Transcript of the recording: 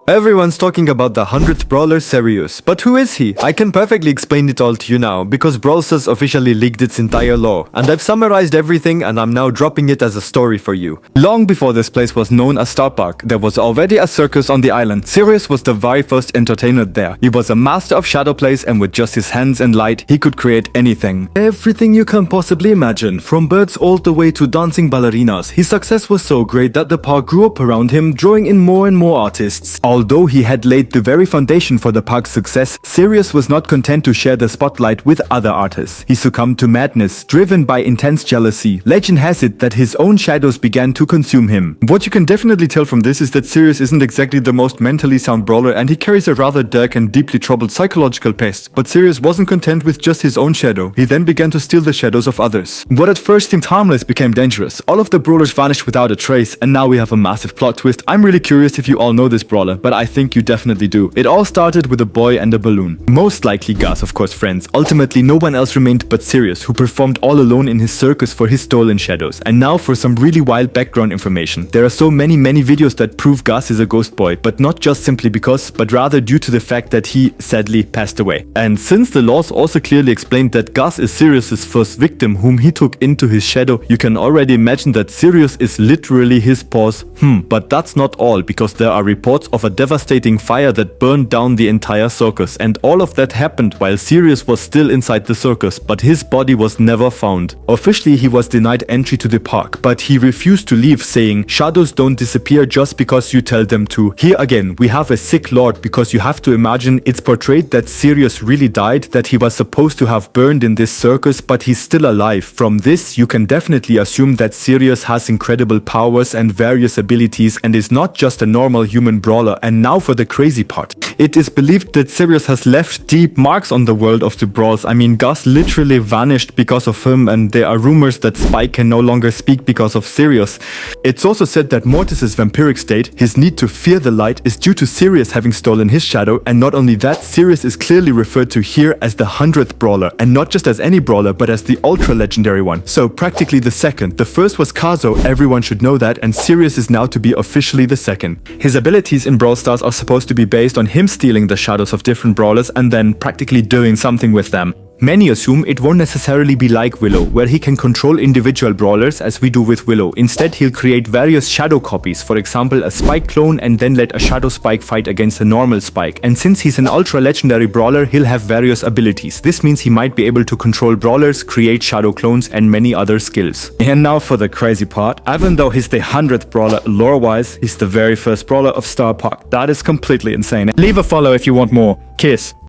Everyone's talking about the 100th brawler Sirius, but who is he? I can perfectly explain it all to you now, because Brawl Stars officially leaked its entire lore, and I've summarized everything and I'm now dropping it as a story for you. Long before this place was known as Starr Park, there was already a circus on the island. Sirius was the very first entertainer there. He was a master of shadow plays, and with just his hands and light, he could create anything. Everything you can possibly imagine, from birds all the way to dancing ballerinas. His success was so great that the park grew up around him, drawing in more and more artists. Although he had laid the very foundation for the park's success, Sirius was not content to share the spotlight with other artists. He succumbed to madness, driven by intense jealousy. Legend has it that his own shadows began to consume him. What you can definitely tell from this is that Sirius isn't exactly the most mentally sound brawler, and he carries a rather dark and deeply troubled psychological past. But Sirius wasn't content with just his own shadow. He then began to steal the shadows of others. What at first seemed harmless became dangerous. All of the brawlers vanished without a trace, and now we have a massive plot twist. I'm really curious if you all know this brawler, but I think you definitely do. It all started with a boy and a balloon. Most likely Gus, of course, friends. Ultimately, no one else remained but Sirius, who performed all alone in his circus for his stolen shadows. And now for some really wild background information. There are so many videos that prove Gus is a ghost boy, but not just simply because, but rather due to the fact that he sadly passed away. And since the laws also clearly explained that Gus is Sirius's first victim whom he took into his shadow, you can already imagine that Sirius is literally his paws. But that's not all, because there are reports of a devastating fire that burned down the entire circus, and all of that happened while Sirius was still inside the circus, but his body was never found. Officially, he was denied entry to the park, but he refused to leave, saying, "Shadows don't disappear just because you tell them to." Here again, we have a sick lord, because you have to imagine it's portrayed that Sirius really died, that he was supposed to have burned in this circus, but he's still alive. From this, you can definitely assume that Sirius has incredible powers and various abilities and is not just a normal human brawler. And now for the crazy part. It is believed that Sirius has left deep marks on the world of the brawls. I mean, Gus literally vanished because of him, and there are rumors that Spike can no longer speak because of Sirius. It's also said that Mortis' vampiric state, his need to fear the light, is due to Sirius having stolen his shadow, and not only that, Sirius is clearly referred to here as the 100th brawler, and not just as any brawler, but as the ultra legendary one. So practically the second. The first was Kazo, everyone should know that, and Sirius is now to be officially the second. His abilities in Brawl Stars are supposed to be based on him stealing the shadows of different brawlers and then practically doing something with them. Many assume it won't necessarily be like Willow, where he can control individual brawlers as we do with Willow. Instead, he'll create various shadow copies, for example a Spike clone, and then let a shadow Spike fight against a normal Spike. And since he's an ultra legendary brawler, he'll have various abilities. This means he might be able to control brawlers, create shadow clones, and many other skills. And now for the crazy part. Even though he's the 100th brawler lore-wise, he's the very first brawler of Starr Park. That is completely insane. Leave a follow if you want more. Kiss.